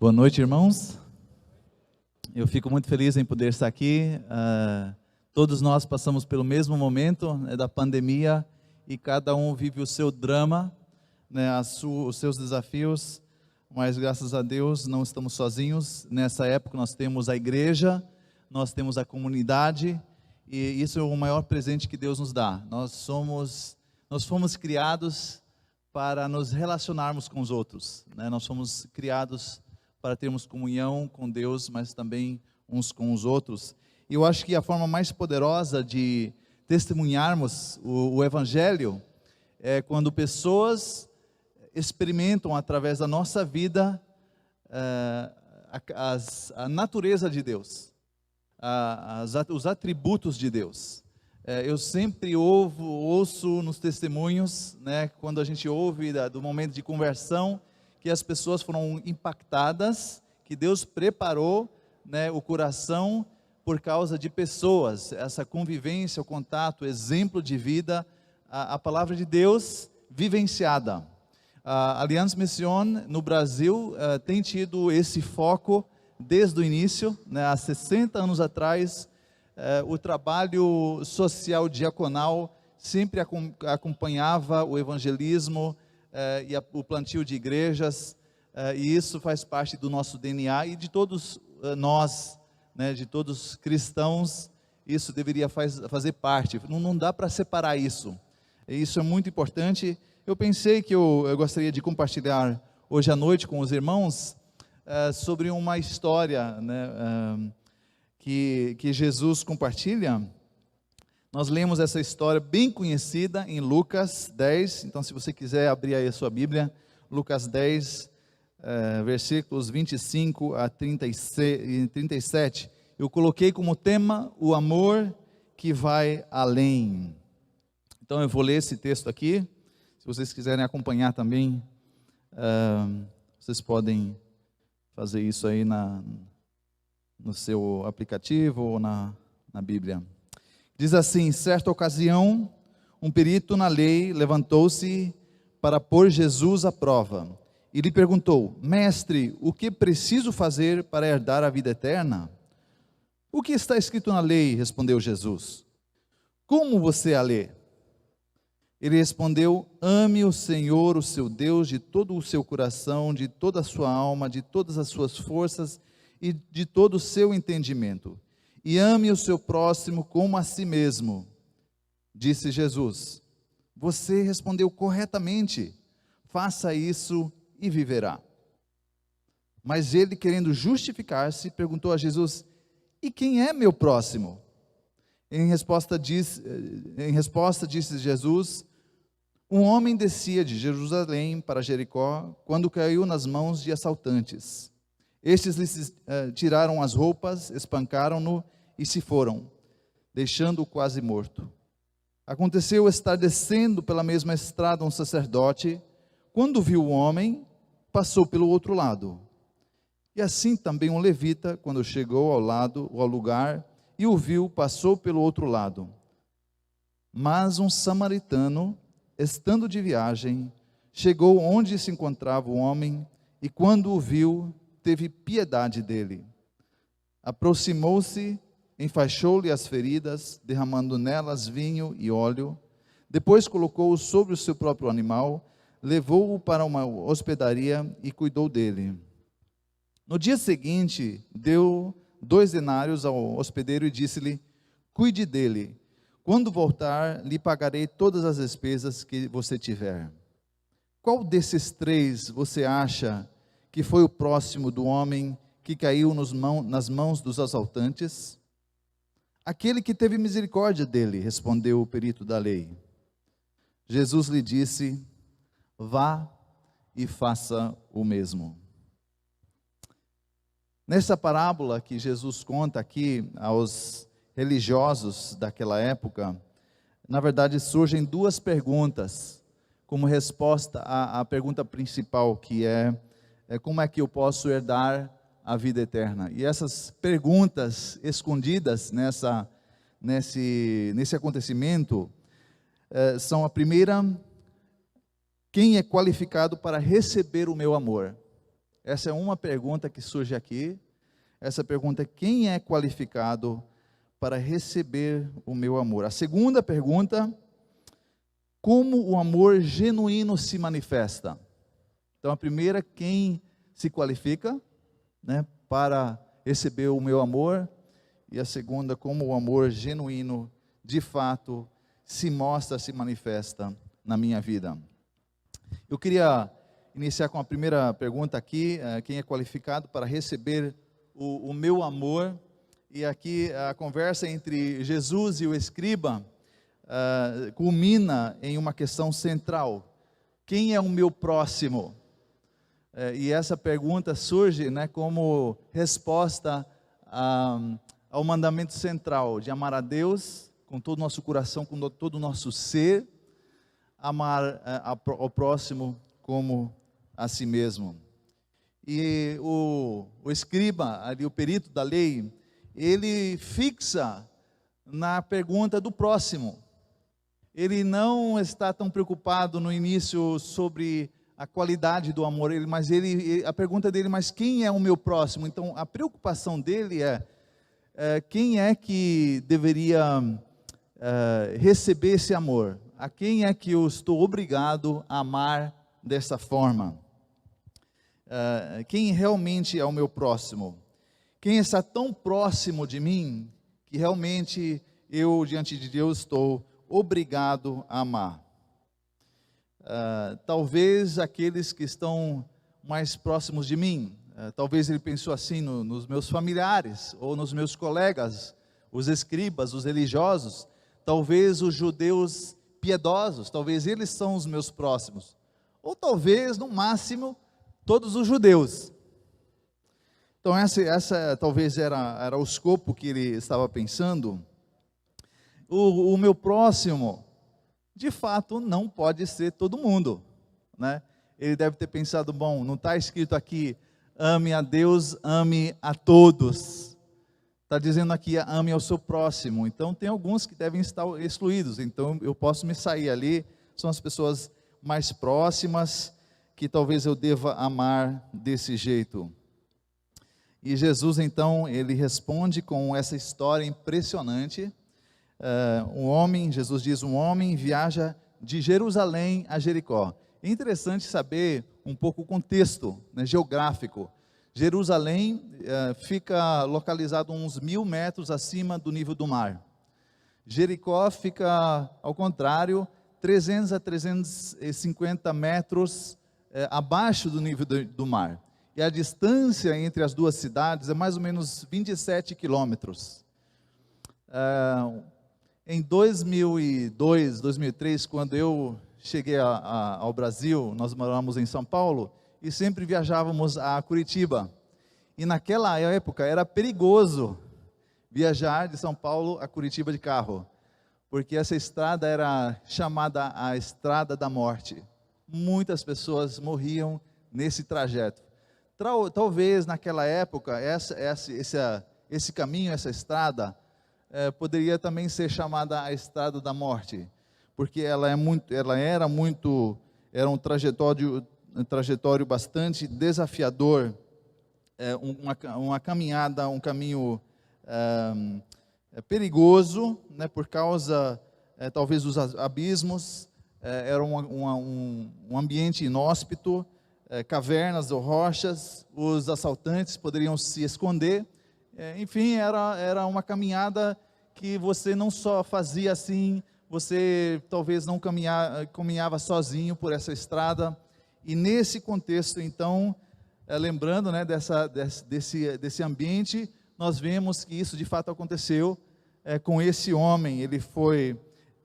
Boa noite, irmãos. Eu fico muito feliz em poder estar aqui. Todos nós passamos pelo mesmo momento, né, da pandemia, e cada um vive o seu drama, né, os seus desafios, mas graças a Deus não estamos sozinhos. Nessa época nós temos a igreja, nós temos a comunidade, e isso é o maior presente que Deus nos dá. Nós fomos criados para nos relacionarmos com os outros, né? Nós fomos criados para termos comunhão com Deus, mas também uns com os outros. E eu acho que a forma mais poderosa de testemunharmos o Evangelho é quando pessoas experimentam através da nossa vida a natureza de Deus, os atributos de Deus. Eu sempre ouço nos testemunhos, né, quando a gente ouve do momento de conversão, que as pessoas foram impactadas, que Deus preparou, né, o coração por causa de pessoas, essa convivência, o contato, o exemplo de vida, a palavra de Deus vivenciada. A Aliança Mission no Brasil tem tido esse foco desde o início, né, há 60 anos atrás. O trabalho social diaconal sempre acompanhava o evangelismo, e o plantio de igrejas, e isso faz parte do nosso DNA e de todos nós, né, de todos cristãos. Isso deveria fazer parte, não dá para separar isso, e isso é muito importante. Eu pensei que eu gostaria de compartilhar hoje à noite com os irmãos sobre uma história, né, que Jesus compartilha. Nós lemos essa história bem conhecida em Lucas 10, então se você quiser abrir aí a sua Bíblia, Lucas 10, versículos 25 a 37, eu coloquei como tema o amor que vai além. Então eu vou ler esse texto aqui, se vocês quiserem acompanhar também, vocês podem fazer isso aí no seu aplicativo ou na Bíblia. Diz assim: certa ocasião, um perito na lei levantou-se para pôr Jesus à prova e lhe perguntou: mestre, o que preciso fazer para herdar a vida eterna? O que está escrito na lei? Respondeu Jesus. Como você a lê? Ele respondeu: ame o Senhor, o seu Deus, de todo o seu coração, de toda a sua alma, de todas as suas forças e de todo o seu entendimento. E ame o seu próximo como a si mesmo. Disse Jesus: você respondeu corretamente, faça isso e viverá. Mas ele, querendo justificar-se, perguntou a Jesus: e quem é meu próximo? Em resposta disse Jesus: um homem descia de Jerusalém para Jericó, quando caiu nas mãos de assaltantes. Estes lhe tiraram as roupas, espancaram-no e se foram, deixando-o quase morto. Aconteceu estar descendo pela mesma estrada um sacerdote, quando viu o homem, passou pelo outro lado. E assim também um levita, quando chegou ao lugar e o viu, passou pelo outro lado. Mas um samaritano, estando de viagem, chegou onde se encontrava o homem, e quando o viu, teve piedade dele. Aproximou-se, enfaixou-lhe as feridas, derramando nelas vinho e óleo. Depois colocou-o sobre o seu próprio animal, levou-o para uma hospedaria e cuidou dele. No dia seguinte, deu 2 denários ao hospedeiro e disse-lhe: cuide dele. Quando voltar, lhe pagarei todas as despesas que você tiver. Qual desses 3 você acha que foi o próximo do homem que caiu nas mãos dos assaltantes? Aquele que teve misericórdia dele, respondeu o perito da lei. Jesus lhe disse: vá e faça o mesmo. Nessa parábola que Jesus conta aqui aos religiosos daquela época, na verdade surgem 2 perguntas, como resposta à pergunta principal, que é como é que eu posso herdar a vida eterna? E essas perguntas escondidas nesse acontecimento são: a primeira, quem é qualificado para receber o meu amor? Essa é uma pergunta que surge aqui. Essa pergunta é: quem é qualificado para receber o meu amor? A segunda pergunta: como o amor genuíno se manifesta? Então, a primeira: quem se qualifica, né, para receber o meu amor? E a segunda: como o amor genuíno, de fato, se mostra, se manifesta na minha vida. Eu queria iniciar com a primeira pergunta aqui: quem é qualificado para receber o meu amor? E aqui a conversa entre Jesus e o escriba culmina em uma questão central: quem é o meu próximo? E essa pergunta surge, né, como resposta ao mandamento central de amar a Deus com todo o nosso coração, com todo o nosso ser, amar ao próximo como a si mesmo. E o escriba, ali, o perito da lei, ele fixa na pergunta do próximo. Ele não está tão preocupado no início sobre a qualidade do amor, mas a pergunta dele: mas quem é o meu próximo? Então, a preocupação dele é quem é que deveria receber esse amor? A quem é que eu estou obrigado a amar dessa forma? Quem realmente é o meu próximo? Quem está tão próximo de mim que realmente eu, diante de Deus, estou obrigado a amar? Talvez aqueles que estão mais próximos de mim. Talvez ele pensou assim nos meus familiares, ou nos meus colegas, os escribas, os religiosos. Talvez os judeus piedosos, talvez eles são os meus próximos. Ou talvez, no máximo, todos os judeus. Então essa talvez era o escopo que ele estava pensando. O meu próximo, de fato, não pode ser todo mundo, né? Ele deve ter pensado: bom, não está escrito aqui, ame a Deus, ame a todos. Está dizendo aqui, ame ao seu próximo. Então, tem alguns que devem estar excluídos. Então, eu posso me sair ali. São as pessoas mais próximas que talvez eu deva amar desse jeito. E Jesus, então, ele responde com essa história impressionante. Jesus diz: um homem viaja de Jerusalém a Jericó. É interessante saber um pouco o contexto, né, geográfico. Jerusalém fica localizado uns 1.000 metros acima do nível do mar. Jericó fica, ao contrário, 300 a 350 metros abaixo do nível do mar. E a distância entre as duas cidades é mais ou menos 27 quilômetros. Em 2002, 2003, quando eu cheguei ao Brasil, nós moramos em São Paulo e sempre viajávamos a Curitiba. E naquela época era perigoso viajar de São Paulo a Curitiba de carro, porque essa estrada era chamada a Estrada da Morte. Muitas pessoas morriam nesse trajeto. Talvez naquela época esse caminho, essa estrada, poderia também ser chamada a Estrada da Morte, porque era um trajetório bastante desafiador, uma caminhada, um caminho perigoso, né, por causa talvez dos abismos. Era um ambiente inóspito, cavernas ou rochas, os assaltantes poderiam se esconder. Enfim, era uma caminhada que você não só fazia assim, você talvez não caminhava sozinho por essa estrada. E nesse contexto, então, lembrando, né, desse ambiente, nós vemos que isso de fato aconteceu com esse homem. Ele foi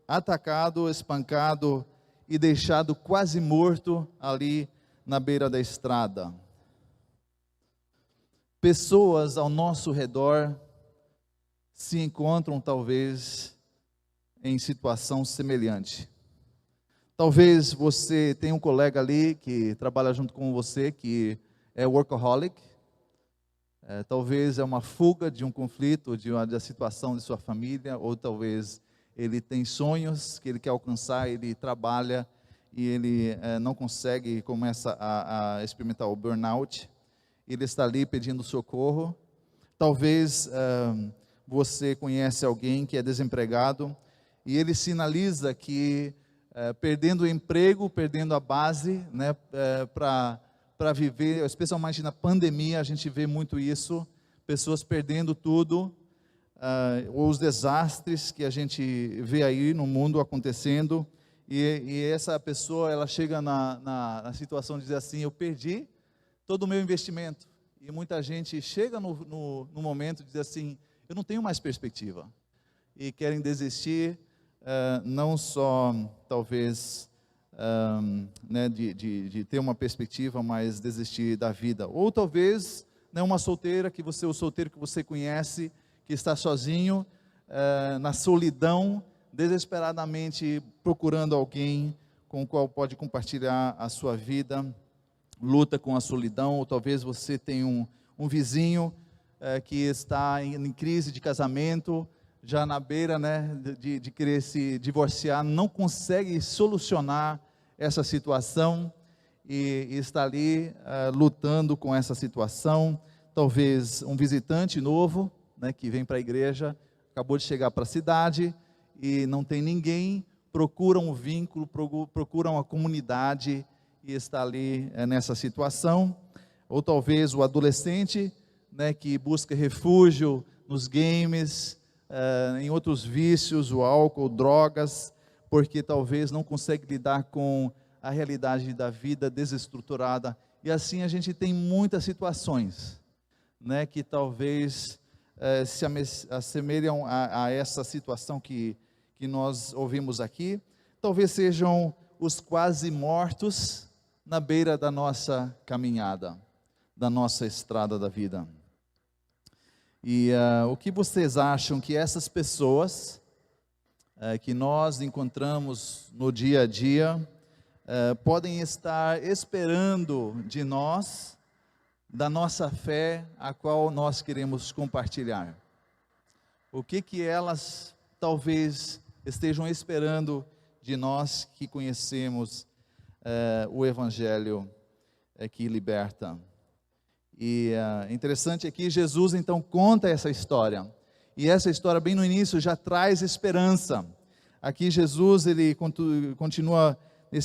atacado, espancado e deixado quase morto ali na beira da estrada. Pessoas ao nosso redor se encontram talvez em situação semelhante. Talvez você tenha um colega ali que trabalha junto com você que é workaholic. Talvez é uma fuga de um conflito, da situação de sua família, ou talvez ele tem sonhos que ele quer alcançar, ele trabalha e ele não consegue e começa a experimentar o burnout. ele está ali pedindo socorro. Talvez você conhece alguém que é desempregado e ele sinaliza que perdendo o emprego, perdendo a base, né, para viver, especialmente na pandemia, a gente vê muito isso, pessoas perdendo tudo, ou os desastres que a gente vê aí no mundo acontecendo, e essa pessoa, ela chega na situação de dizer assim, eu perdi todo o meu investimento. E muita gente chega no momento de dizer assim, eu não tenho mais perspectiva. E querem desistir, não só, talvez, né, de ter uma perspectiva, mas desistir da vida. Ou talvez, né, uma solteira, o solteiro que você conhece, que está sozinho, na solidão, desesperadamente procurando alguém com o qual pode compartilhar a sua vida, luta com a solidão. Ou talvez você tenha um vizinho que está em crise de casamento, já na beira, né, de querer se divorciar, não consegue solucionar essa situação e está ali lutando com essa situação. Talvez um visitante novo, né, que vem para a igreja, acabou de chegar para a cidade e não tem ninguém, procura um vínculo, procura uma comunidade e está ali nessa situação. Ou talvez o adolescente, né, que busca refúgio nos games, em outros vícios, o álcool, drogas, porque talvez não consegue lidar com a realidade da vida desestruturada. E assim a gente tem muitas situações, né, que talvez se assemelham a essa situação que nós ouvimos aqui. Talvez sejam os quase mortos na beira da nossa caminhada, da nossa estrada da vida. E o que vocês acham que essas pessoas que nós encontramos no dia a dia podem estar esperando de nós, da nossa fé, a qual nós queremos compartilhar? O que elas talvez estejam esperando de nós que conhecemos o Evangelho que liberta? E interessante aqui, Jesus então conta essa história, e essa história bem no início já traz esperança. Aqui Jesus, ele continua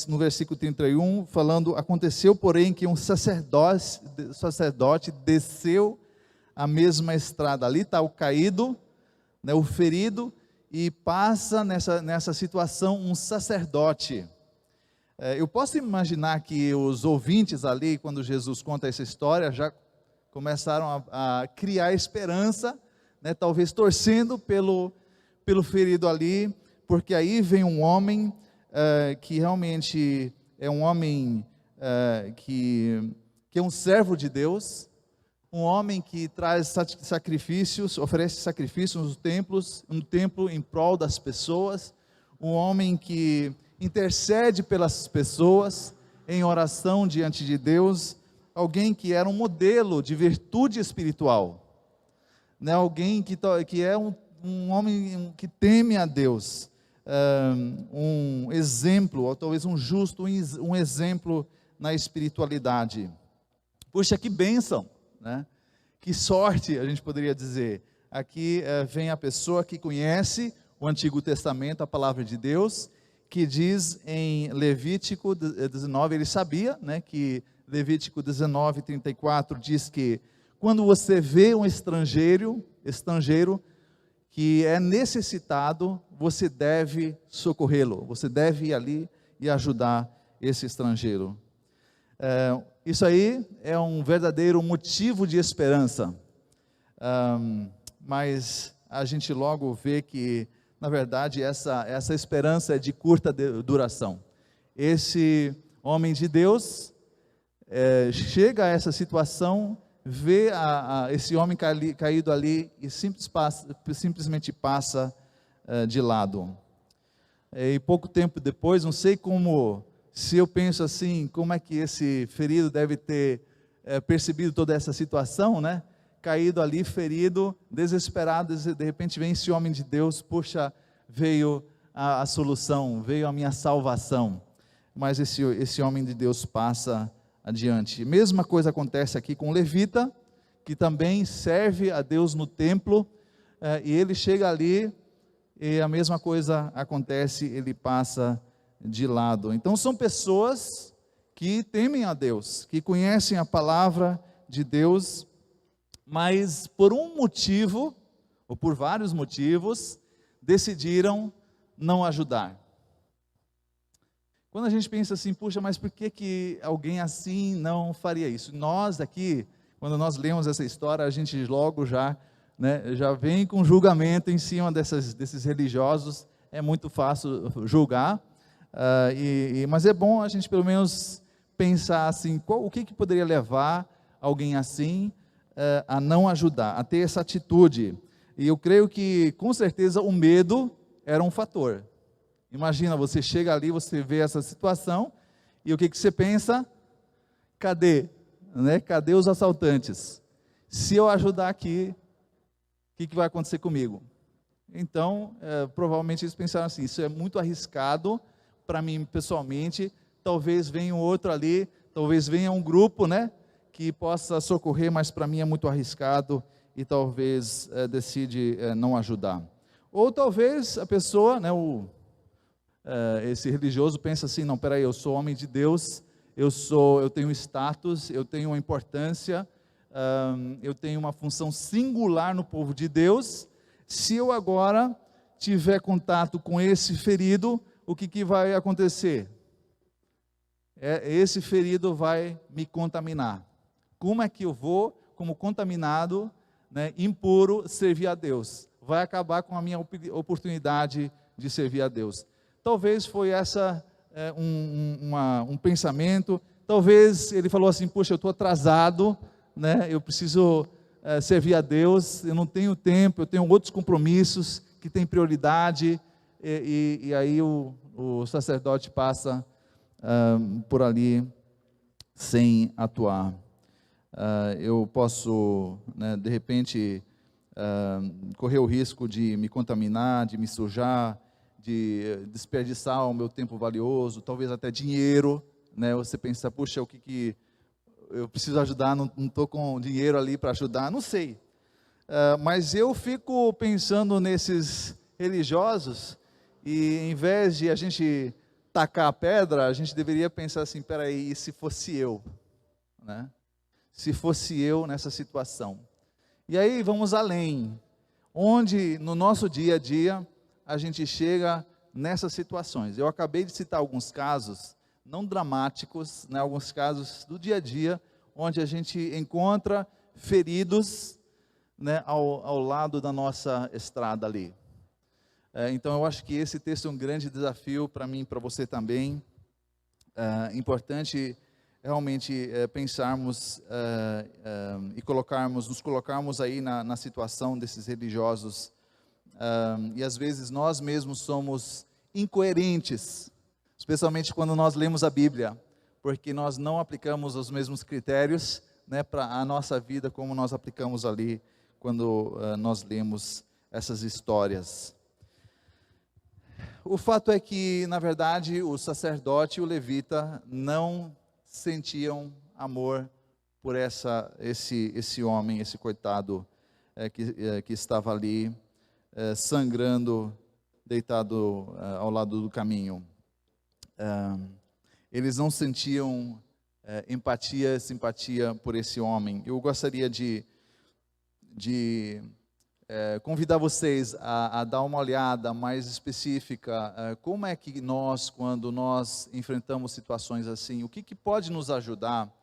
no versículo 31, falando: aconteceu porém que um sacerdote desceu a mesma estrada. Ali está o caído, né, o ferido, e passa nessa situação um sacerdote. Eu posso imaginar que os ouvintes ali, quando Jesus conta essa história, já começaram a criar esperança, né, talvez torcendo pelo ferido ali, porque aí vem um homem que realmente é um homem que é um servo de Deus, um homem que traz sacrifícios, oferece sacrifícios no templo em prol das pessoas, um homem que intercede pelas pessoas em oração diante de Deus, alguém que era um modelo de virtude espiritual, né? Alguém que é um homem que teme a Deus, um exemplo, ou talvez um justo, um exemplo na espiritualidade. Puxa, que bênção, né? Que sorte, a gente poderia dizer. Aqui vem a pessoa que conhece o Antigo Testamento, a palavra de Deus, que diz em Levítico 19, ele sabia, né, que Levítico 19, 34 diz que quando você vê um estrangeiro que é necessitado, você deve socorrê-lo, você deve ir ali e ajudar esse estrangeiro. Isso aí é um verdadeiro motivo de esperança, mas a gente logo vê que, na verdade, essa esperança é de curta duração. Esse homem de Deus chega a essa situação, vê esse homem caído ali e simplesmente passa de lado. E pouco tempo depois, não sei como, se eu penso assim, como é que esse ferido deve ter percebido toda essa situação, né? Caído ali, ferido, desesperado, de repente vem esse homem de Deus, puxa, veio a solução, veio a minha salvação. Mas esse homem de Deus passa adiante. Mesma coisa acontece aqui com o levita, que também serve a Deus no templo, e ele chega ali e a mesma coisa acontece, ele passa de lado. Então são pessoas que temem a Deus, que conhecem a palavra de Deus, mas por um motivo, ou por vários motivos, decidiram não ajudar. Quando a gente pensa assim, puxa, mas por que alguém assim não faria isso? Nós aqui, quando nós lemos essa história, a gente logo já vem com julgamento em cima desses religiosos. É muito fácil julgar, mas é bom a gente pelo menos pensar assim, o que poderia levar alguém assim a não ajudar, a ter essa atitude. E eu creio que com certeza o medo era um fator. Imagina, você chega ali, você vê essa situação, e o que você pensa? Cadê? Cadê os assaltantes? Se eu ajudar aqui, o que vai acontecer comigo? Então, provavelmente eles pensaram assim, isso é muito arriscado para mim pessoalmente, talvez venha um outro ali, talvez venha um grupo, que possa socorrer, mas para mim é muito arriscado, e talvez decide não ajudar. Ou talvez a pessoa, esse religioso pensa assim, não, peraí, eu sou homem de Deus, eu tenho status, eu tenho uma importância, eu tenho uma função singular no povo de Deus. Se eu agora tiver contato com esse ferido, o que vai acontecer? Esse ferido vai me contaminar. Como é que eu vou, como contaminado, impuro, servir a Deus? Vai acabar com a minha oportunidade de servir a Deus. Talvez foi essa um pensamento. Talvez ele falou assim, puxa, eu estou atrasado, eu preciso servir a Deus, eu não tenho tempo, eu tenho outros compromissos que têm prioridade, e aí o sacerdote passa por ali sem atuar. Eu posso, de repente, correr o risco de me contaminar, de me sujar, de desperdiçar o meu tempo valioso, talvez até dinheiro, você pensa, puxa, o que eu preciso ajudar, não estou com dinheiro ali para ajudar, não sei. Mas eu fico pensando nesses religiosos, e em vez de a gente tacar a pedra, a gente deveria pensar assim, peraí, e se fosse eu? Se fosse eu nessa situação? E aí vamos além, onde no nosso dia a dia, a gente chega nessas situações. Eu acabei de citar alguns casos, não dramáticos, alguns casos do dia a dia, onde a gente encontra feridos ao lado da nossa estrada ali. Então eu acho que esse texto é um grande desafio para mim e para você também. Importante realmente pensarmos e nos colocarmos aí na situação desses religiosos. E às vezes nós mesmos somos incoerentes, especialmente quando nós lemos a Bíblia, porque nós não aplicamos os mesmos critérios para a nossa vida como nós aplicamos ali quando nós lemos essas histórias. O fato é que, na verdade, o sacerdote e o levita não sentiam amor por esse homem, esse coitado que estava ali sangrando, deitado ao lado do caminho. Eles não sentiam empatia, simpatia por esse homem. Eu gostaria de convidar vocês a dar uma olhada mais específica, como é que nós, quando nós enfrentamos situações assim, o que pode nos ajudar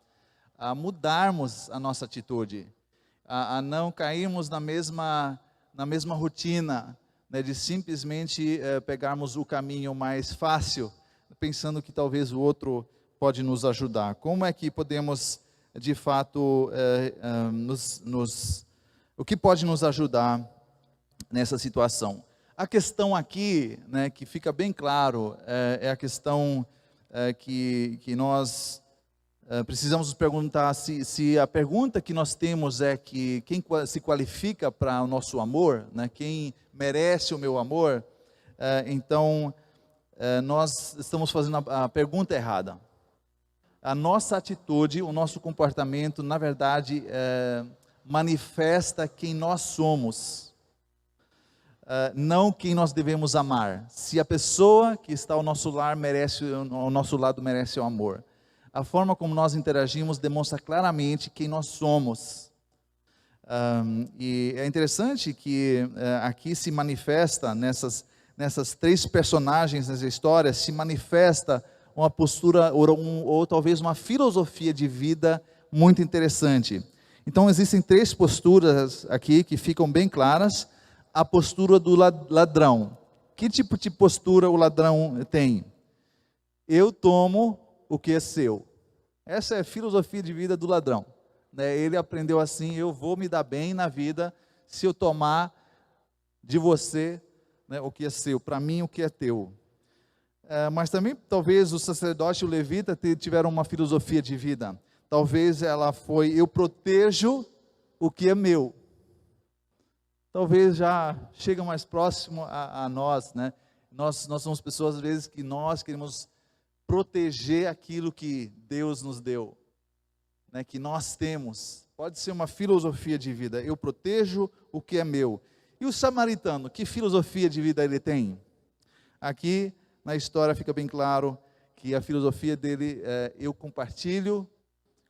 a mudarmos a nossa atitude, a não cairmos na mesma rotina, de simplesmente pegarmos o caminho mais fácil, pensando que talvez o outro pode nos ajudar. Como é que podemos, de fato, o que pode nos ajudar nessa situação? A questão aqui, que fica bem claro, é a questão que nós precisamos nos perguntar se a pergunta que nós temos é que quem se qualifica para o nosso amor, quem merece o meu amor, então nós estamos fazendo a pergunta errada. a nossa atitude, o nosso comportamento, na verdade, manifesta quem nós somos, não quem nós devemos amar. Se a pessoa que está ao nosso lado merece o amor, a forma como nós interagimos demonstra claramente quem nós somos. E é interessante que aqui se manifesta, nessas três personagens nessa história, se manifesta uma postura ou talvez uma filosofia de vida muito interessante. Então existem três posturas aqui que ficam bem claras. A postura do ladrão. Que tipo de postura o ladrão tem? Eu tomo o que é seu. Essa é a filosofia de vida do ladrão. Ele aprendeu assim: eu vou me dar bem na vida se eu tomar de você, o que é seu, para mim o que é teu. Mas também talvez o sacerdote e o levita tiveram uma filosofia de vida. Talvez ela foi: eu protejo o que é meu. Talvez já chega mais próximo a nós, né? Nós somos pessoas às vezes que nós queremos proteger aquilo que Deus nos deu, né? Que nós temos. Pode ser uma filosofia de vida: eu protejo o que é meu. E o samaritano, que filosofia de vida ele tem? Aqui na história fica bem claro que a filosofia dele é: eu compartilho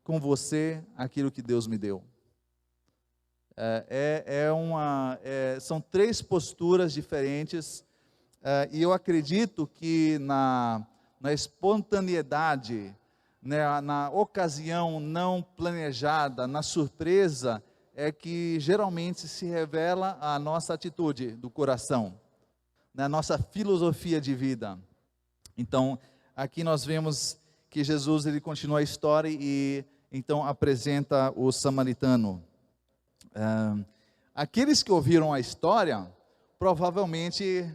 com você aquilo que Deus me deu. São três posturas diferentes, e eu acredito que na espontaneidade, né, na ocasião não planejada, na surpresa, é que geralmente se revela a nossa atitude do coração, né, a nossa filosofia de vida. Então, aqui nós vemos que Jesus ele continua a história e então apresenta o samaritano. Aqueles que ouviram a história provavelmente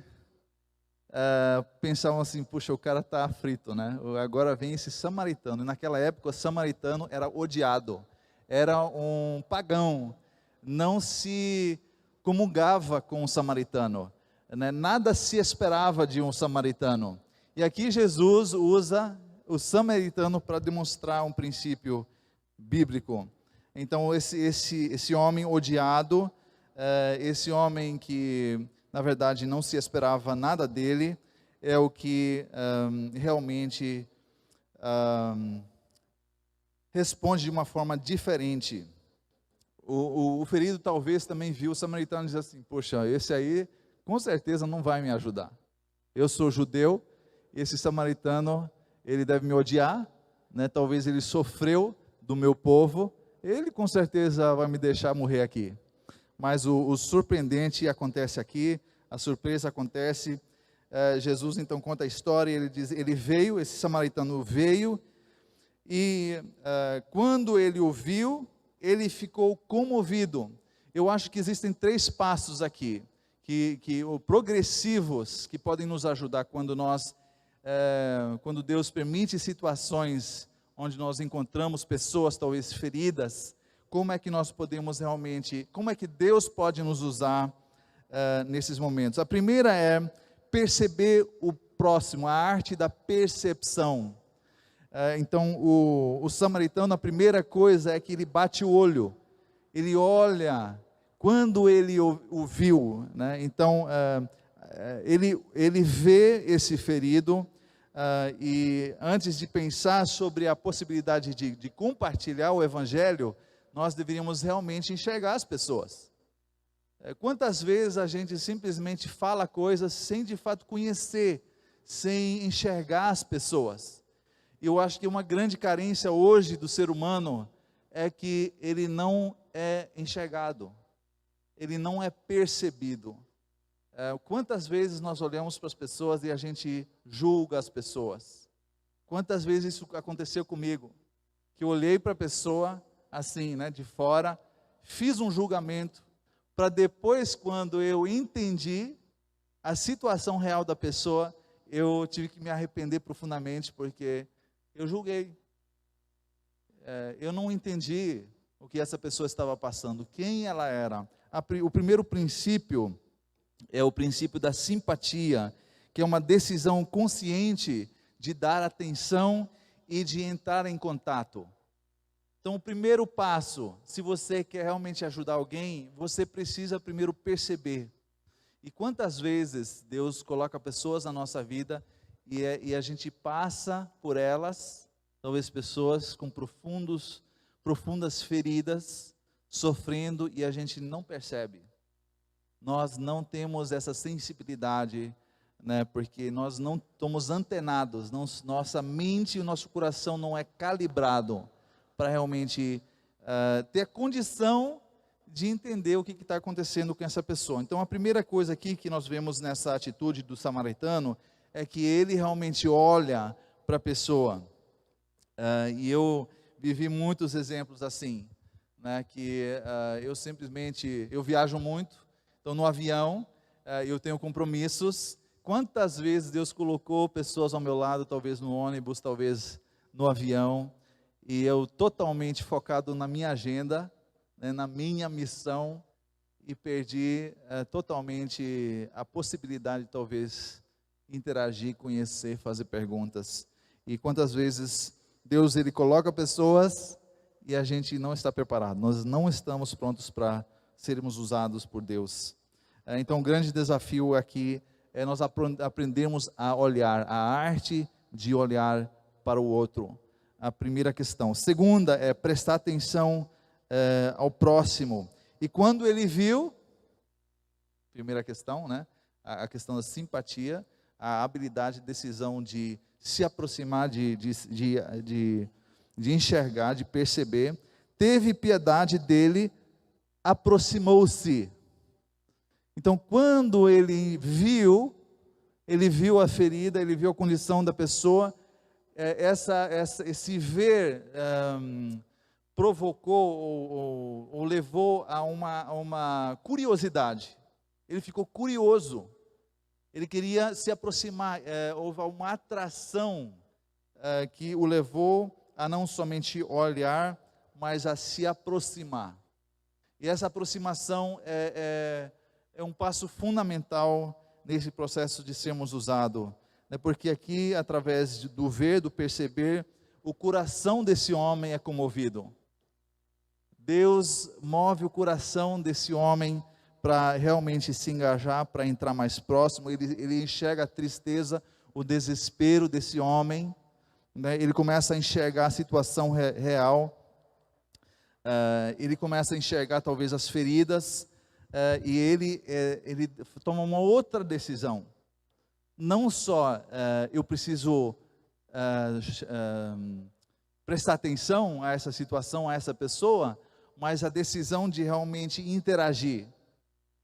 pensavam assim: puxa, o cara está aflito, né? Agora vem esse samaritano. E naquela época o samaritano era odiado, era um pagão, não se comungava com o samaritano, né? Nada se esperava de um samaritano. E aqui Jesus usa o samaritano para demonstrar um princípio bíblico. Então esse homem odiado, esse homem que na verdade não se esperava nada dele, é o que realmente responde de uma forma diferente. O ferido talvez também viu o samaritano e diz assim: poxa, esse aí com certeza não vai me ajudar. Eu sou judeu, esse samaritano ele deve me odiar, né? Talvez ele sofreu do meu povo, ele com certeza vai me deixar morrer aqui. Mas o surpreendente acontece aqui, a surpresa acontece. Jesus então conta a história, ele diz, esse samaritano veio, e quando ele o viu, ele ficou comovido. Eu acho que existem três passos aqui, progressivos, que podem nos ajudar quando Deus permite situações onde nós encontramos pessoas talvez feridas. Como é que nós podemos realmente, como é que Deus pode nos usar nesses momentos? A primeira é perceber o próximo, a arte da percepção. Então o samaritano, a primeira coisa é que ele bate o olho, ele olha quando ele o viu, né? Então ele vê esse ferido, e antes de pensar sobre a possibilidade de compartilhar o evangelho, nós deveríamos realmente enxergar as pessoas. Quantas vezes a gente simplesmente fala coisas sem de fato conhecer, sem enxergar as pessoas? Eu acho que uma grande carência hoje do ser humano é que ele não é enxergado, ele não é percebido. Quantas vezes nós olhamos para as pessoas e a gente julga as pessoas? Quantas vezes isso aconteceu comigo? Que eu olhei para a pessoa assim, né, de fora, fiz um julgamento, para depois, quando eu entendi a situação real da pessoa, eu tive que me arrepender profundamente, porque eu julguei. Eu não entendi o que essa pessoa estava passando, quem ela era. O primeiro princípio é o princípio da simpatia, que é uma decisão consciente de dar atenção e de entrar em contato. Então, o primeiro passo, se você quer realmente ajudar alguém, você precisa primeiro perceber. E quantas vezes Deus coloca pessoas na nossa vida e a gente passa por elas, talvez pessoas com profundas feridas, sofrendo, e a gente não percebe. Nós não temos essa sensibilidade, né, porque nós não estamos antenados, nossa mente e o nosso coração não é calibrado para realmente ter a condição de entender o que está acontecendo com essa pessoa. Então, a primeira coisa aqui que nós vemos nessa atitude do samaritano é que ele realmente olha para a pessoa. E eu vivi muitos exemplos assim, né, que eu viajo muito, então no avião eu tenho compromissos. Quantas vezes Deus colocou pessoas ao meu lado, talvez no ônibus, talvez no avião, e eu totalmente focado na minha agenda, né, na minha missão, e perdi totalmente a possibilidade de talvez interagir, conhecer, fazer perguntas. E quantas vezes Deus ele coloca pessoas e a gente não está preparado, nós não estamos prontos para sermos usados por Deus. Então, o grande desafio aqui é nós aprendermos a olhar, a arte de olhar para o outro. A primeira questão. Segunda é prestar atenção ao próximo. E quando ele viu, primeira questão, né? A questão da simpatia, a habilidade, decisão de se aproximar, de enxergar, de perceber, teve piedade dele, aproximou-se. Então, quando ele viu a ferida, ele viu a condição da pessoa, esse ver provocou ou levou a uma curiosidade. Ele ficou curioso, ele queria se aproximar, houve uma atração que o levou a não somente olhar, mas a se aproximar. E essa aproximação é um passo fundamental nesse processo de sermos usados, né? Porque aqui, através do ver, do perceber, o coração desse homem é comovido. Deus move o coração desse homem para realmente se engajar, para entrar mais próximo. Ele enxerga a tristeza, o desespero desse homem, né? Ele começa a enxergar a situação real, ele começa a enxergar talvez as feridas, e ele toma uma outra decisão. Não só eu preciso prestar atenção a essa situação, a essa pessoa, mas a decisão de realmente interagir.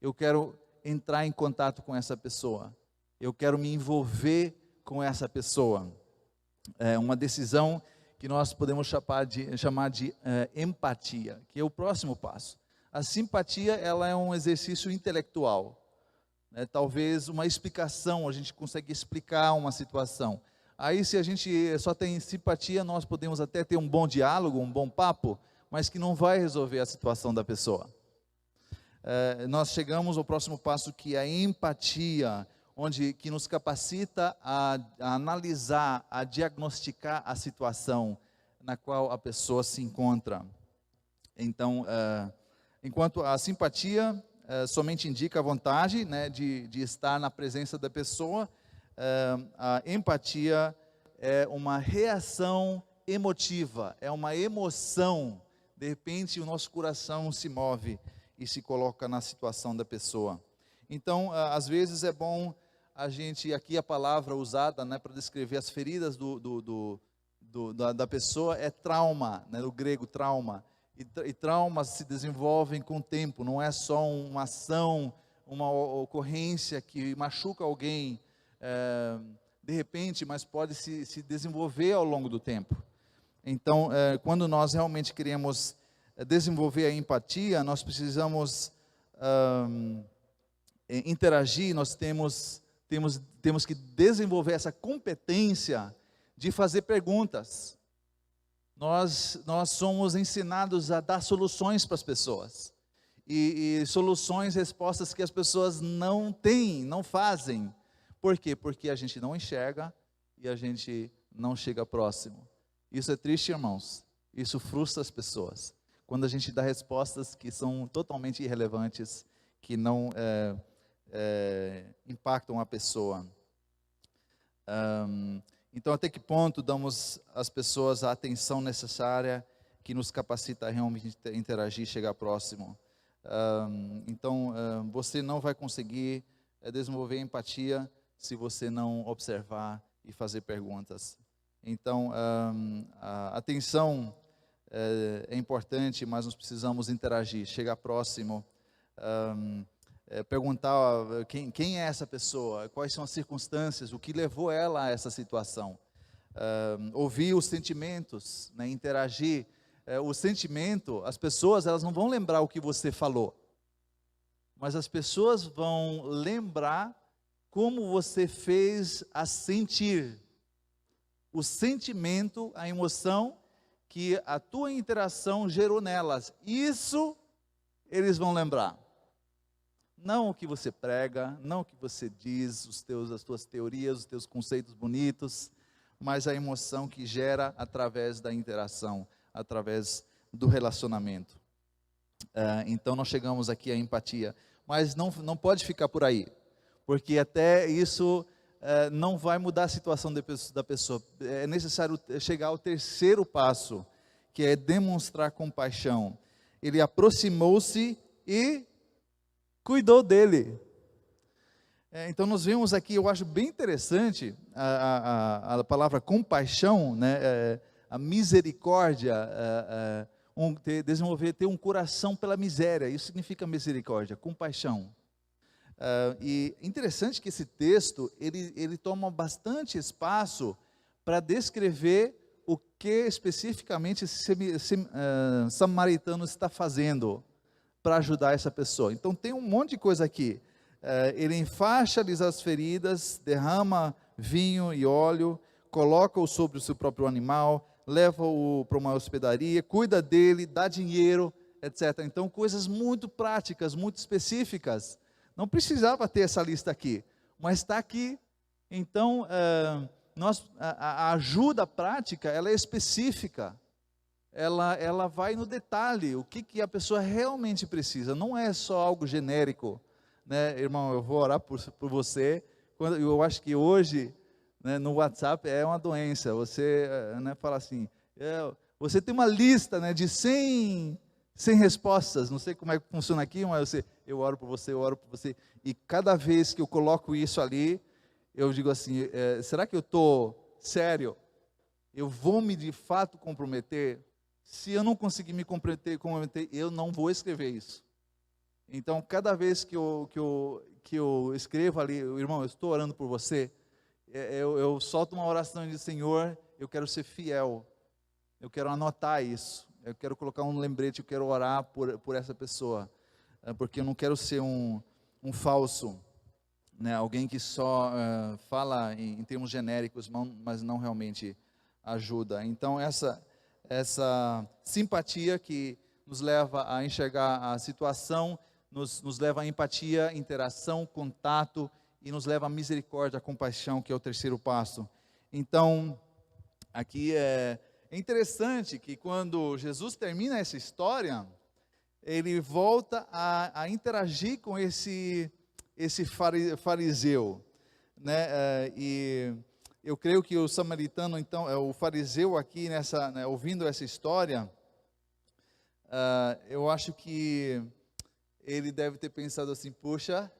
Eu quero entrar em contato com essa pessoa. Eu quero me envolver com essa pessoa. É uma decisão que nós podemos chamar de empatia, que é o próximo passo. A simpatia, ela é um exercício intelectual, né? Talvez uma explicação, a gente consegue explicar uma situação. Aí, se a gente só tem simpatia, nós podemos até ter um bom diálogo, um bom papo, mas que não vai resolver a situação da pessoa. Nós chegamos ao próximo passo, que é a empatia, que nos capacita a analisar, a diagnosticar a situação na qual a pessoa se encontra. Então, enquanto a simpatia somente indica a vontade, né, de estar na presença da pessoa, a empatia é uma reação emotiva, é uma emoção. De repente o nosso coração se move e se coloca na situação da pessoa. Então, às vezes é bom a gente, aqui a palavra usada, né, para descrever as feridas da pessoa é trauma, né, do grego trauma. E traumas se desenvolvem com o tempo, não é só uma ação, uma ocorrência que machuca alguém de repente, mas pode se desenvolver ao longo do tempo. Então, quando nós realmente queremos desenvolver a empatia, nós precisamos interagir, nós temos que desenvolver essa competência de fazer perguntas. Nós somos ensinados a dar soluções para as pessoas, e soluções, respostas que as pessoas não têm, não fazem. Por quê? Porque a gente não enxerga e a gente não chega próximo. Isso é triste, irmãos. Isso frustra as pessoas. Quando a gente dá respostas que são totalmente irrelevantes, que não impactam a pessoa. Então, até que ponto damos às pessoas a atenção necessária que nos capacita a realmente interagir, chegar próximo? Então, você não vai conseguir desenvolver empatia se você não observar e fazer perguntas. Então, a atenção é importante, mas nós precisamos interagir, chegar próximo, perguntar quem é essa pessoa, quais são as circunstâncias, o que levou ela a essa situação. Ouvir os sentimentos, né, interagir. O sentimento, as pessoas elas não vão lembrar o que você falou, mas as pessoas vão lembrar como você fez a sentir. O sentimento, a emoção que a tua interação gerou nelas, isso eles vão lembrar. Não o que você prega, não o que você diz, as tuas teorias, os teus conceitos bonitos, mas a emoção que gera através da interação, através do relacionamento. Então nós chegamos aqui à empatia, mas não pode ficar por aí, porque até isso não vai mudar a situação da pessoa. É necessário chegar ao terceiro passo, que é demonstrar compaixão. Ele aproximou-se e cuidou dele. Então nós vemos aqui, eu acho bem interessante a palavra compaixão, né? A misericórdia, ter um coração pela miséria, isso significa misericórdia, compaixão. E interessante que esse texto, ele toma bastante espaço para descrever o que especificamente esse samaritano está fazendo para ajudar essa pessoa. Então tem um monte de coisa aqui. Ele enfaixa-lhes as feridas, derrama vinho e óleo, coloca-o sobre o seu próprio animal, leva-o para uma hospedaria, cuida dele, dá dinheiro, etc. Então coisas muito práticas, muito específicas. Não precisava ter essa lista aqui, mas está aqui. Então a ajuda prática, ela é específica. Ela vai no detalhe, o que a pessoa realmente precisa, não é só algo genérico, né? Irmão, eu vou orar por você, eu acho que hoje, né, no WhatsApp é uma doença, você fala assim, você tem uma lista, né, de 100 respostas, não sei como é que funciona aqui, mas eu oro por você, e cada vez que eu coloco isso ali, eu digo assim, será que eu estou sério? Eu vou me de fato comprometer? Se eu não conseguir me comprometer, eu não vou escrever isso. Então, cada vez que eu escrevo ali, irmão, eu estou orando por você, eu solto uma oração e digo, Senhor, eu quero ser fiel, eu quero anotar isso, eu quero colocar um lembrete, eu quero orar por essa pessoa, porque eu não quero ser um falso, né, alguém que só fala em termos genéricos, mas não realmente ajuda. Então, essa simpatia que nos leva a enxergar a situação, nos leva a empatia, interação, contato, e nos leva a misericórdia, a compaixão, que é o terceiro passo. Então, aqui é interessante que quando Jesus termina essa história, ele volta a interagir com esse fariseu, né? E eu creio que o samaritano, então, o fariseu aqui, ouvindo essa história, eu acho que ele deve ter pensado assim, poxa,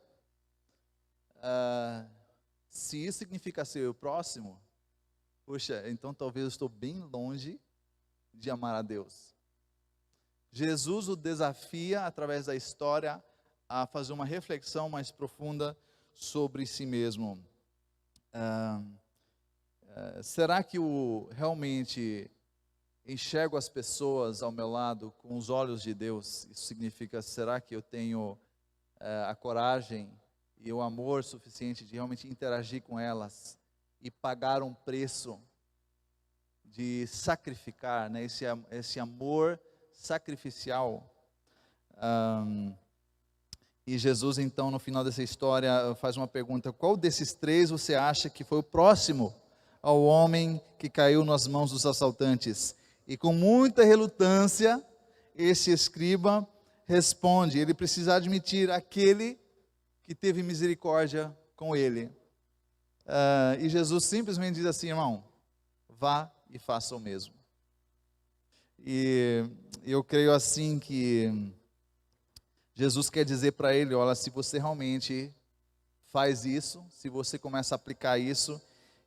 se isso significa ser o próximo, poxa, então talvez eu estou bem longe de amar a Deus. Jesus o desafia, através da história, a fazer uma reflexão mais profunda sobre si mesmo. Será que eu realmente enxergo as pessoas ao meu lado com os olhos de Deus? Isso significa, será que eu tenho a coragem e o amor suficiente de realmente interagir com elas e pagar um preço de sacrificar, né? Esse amor sacrificial? E Jesus, então, no final dessa história, faz uma pergunta: qual desses três você acha que foi o próximo ao homem que caiu nas mãos dos assaltantes. E com muita relutância, esse escriba responde, ele precisa admitir aquele que teve misericórdia com ele. E Jesus simplesmente diz assim: irmão, vá e faça o mesmo. E eu creio assim que Jesus quer dizer para ele: olha, se você realmente faz isso, se você começa a aplicar isso,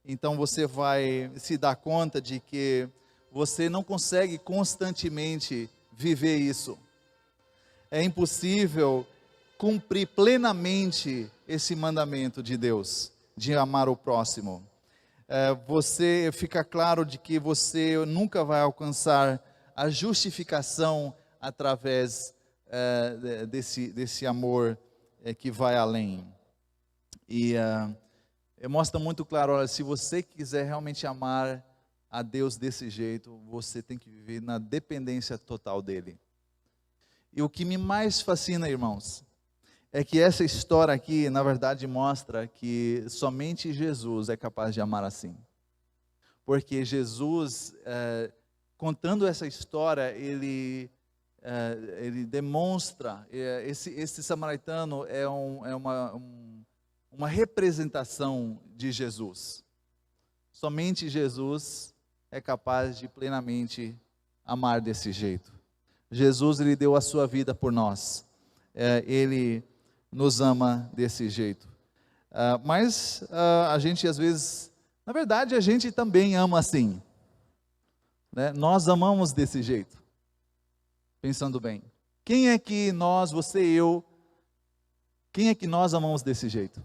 então você vai se dar conta de que você não consegue constantemente viver isso. É impossível cumprir plenamente esse mandamento de Deus, de amar o próximo. Você fica claro de que você nunca vai alcançar a justificação através desse amor que vai além. E mostra muito claro, olha, se você quiser realmente amar a Deus desse jeito, você tem que viver na dependência total dele. E o que me mais fascina, irmãos, é que essa história aqui, na verdade, mostra que somente Jesus é capaz de amar assim. Porque Jesus, contando essa história, ele demonstra, esse samaritano é uma representação de Jesus. Somente Jesus é capaz de plenamente amar desse jeito. Jesus, ele deu a sua vida por nós. Ele nos ama desse jeito. Mas a gente às vezes, na verdade, a gente também ama assim. Né? Nós amamos desse jeito. Pensando bem. Quem é que nós, você e eu, quem é que nós amamos desse jeito?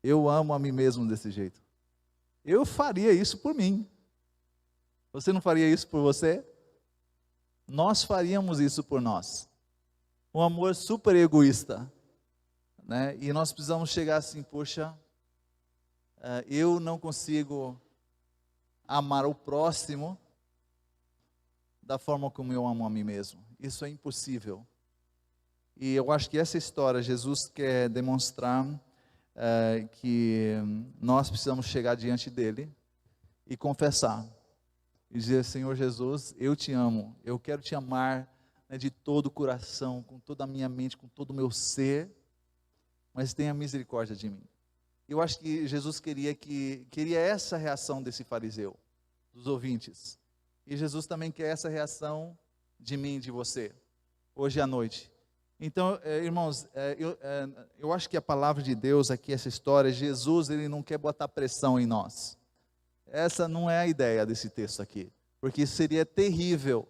Eu amo a mim mesmo desse jeito. Eu faria isso por mim. Você não faria isso por você? Nós faríamos isso por nós. Um amor super egoísta. Né? E nós precisamos chegar assim, poxa, eu não consigo amar o próximo da forma como eu amo a mim mesmo. Isso é impossível. E eu acho que essa história, Jesus quer demonstrar que nós precisamos chegar diante dele e confessar. E dizer: Senhor Jesus, eu te amo, eu quero te amar, né, de todo o coração, com toda a minha mente, com todo o meu ser, mas tenha misericórdia de mim. Eu acho que Jesus queria essa reação desse fariseu, dos ouvintes. E Jesus também quer essa reação de mim, de você, hoje à noite. Então, irmãos, eu acho que a palavra de Deus aqui, essa história, Jesus, ele não quer botar pressão em nós. Essa não é a ideia desse texto aqui, porque isso seria terrível.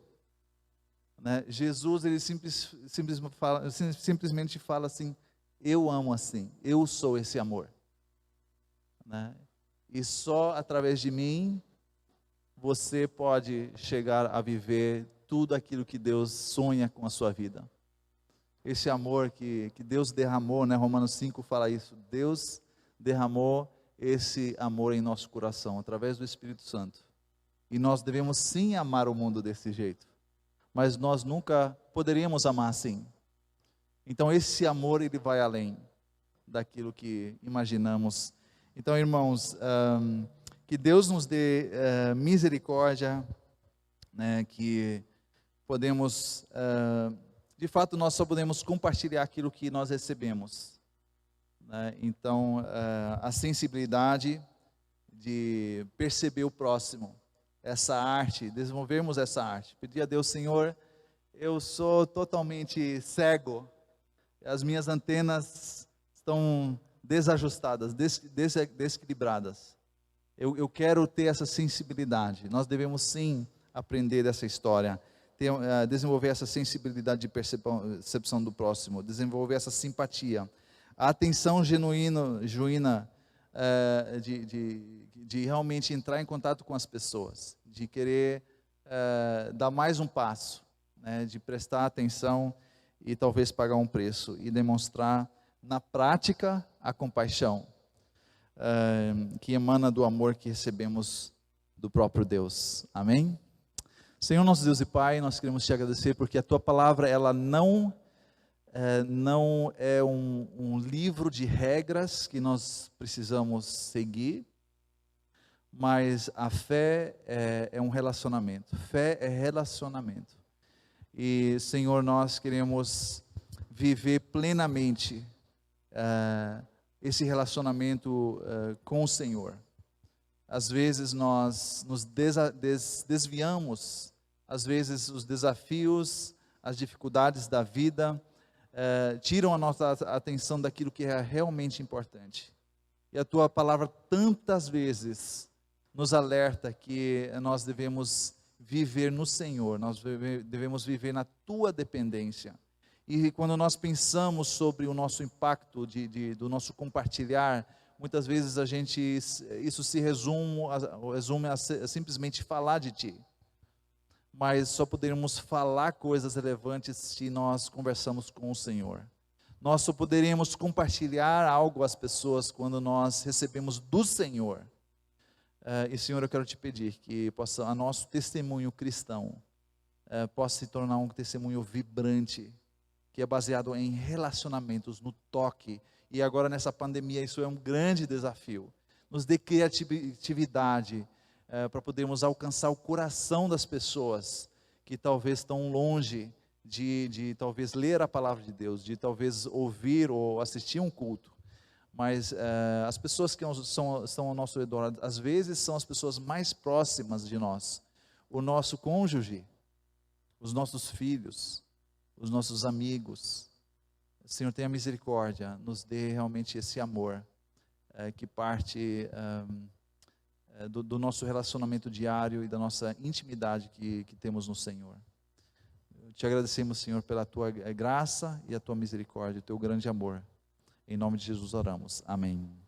Né? Jesus, ele simplesmente fala assim: eu amo assim, eu sou esse amor. Né? E só através de mim, você pode chegar a viver tudo aquilo que Deus sonha com a sua vida. Esse amor que Deus derramou, né? Romanos 5 fala isso. Deus derramou esse amor em nosso coração, através do Espírito Santo. E nós devemos sim amar o mundo desse jeito. Mas nós nunca poderíamos amar assim. Então esse amor, ele vai além daquilo que imaginamos. Então, irmãos, que Deus nos dê misericórdia, né, que podemos, de fato, nós só podemos compartilhar aquilo que nós recebemos. Né? Então, a sensibilidade de perceber o próximo, essa arte, desenvolvermos essa arte. Pedir a Deus: Senhor, eu sou totalmente cego, as minhas antenas estão desajustadas, desequilibradas. Eu quero ter essa sensibilidade. Nós devemos sim aprender dessa história, desenvolver essa sensibilidade de percepção do próximo, desenvolver essa simpatia, a atenção genuína de realmente entrar em contato com as pessoas, de querer dar mais um passo, né, de prestar atenção e talvez pagar um preço e demonstrar na prática a compaixão que emana do amor que recebemos do próprio Deus. Amém? Senhor nosso Deus e Pai, nós queremos te agradecer porque a tua palavra, ela não não é um livro de regras que nós precisamos seguir, mas a fé é um relacionamento. Fé é relacionamento. E, Senhor, nós queremos viver plenamente esse relacionamento com o Senhor. Às vezes nós nos desviamos, às vezes os desafios, as dificuldades da vida tiram a nossa atenção daquilo que é realmente importante. E a Tua palavra tantas vezes nos alerta que nós devemos viver no Senhor, nós devemos viver na Tua dependência. E quando nós pensamos sobre o nosso impacto, do nosso compartilhar, muitas vezes isso se resume a simplesmente falar de Ti. Mas só poderemos falar coisas relevantes se nós conversamos com o Senhor. Nós só poderemos compartilhar algo às pessoas quando nós recebemos do Senhor. E, Senhor, eu quero te pedir que o nosso testemunho cristão possa se tornar um testemunho vibrante, que é baseado em relacionamentos, no toque. E agora nessa pandemia isso é um grande desafio. Nos dê criatividade para podermos alcançar o coração das pessoas que talvez estão longe de talvez ler a palavra de Deus, de talvez ouvir ou assistir um culto. Mas as pessoas que estão ao nosso redor, às vezes são as pessoas mais próximas de nós. O nosso cônjuge, os nossos filhos, os nossos amigos. Senhor, tenha misericórdia, nos dê realmente esse amor que parte do nosso relacionamento diário e da nossa intimidade que temos no Senhor. Te agradecemos, Senhor, pela Tua graça e a Tua misericórdia, o Teu grande amor. Em nome de Jesus oramos. Amém.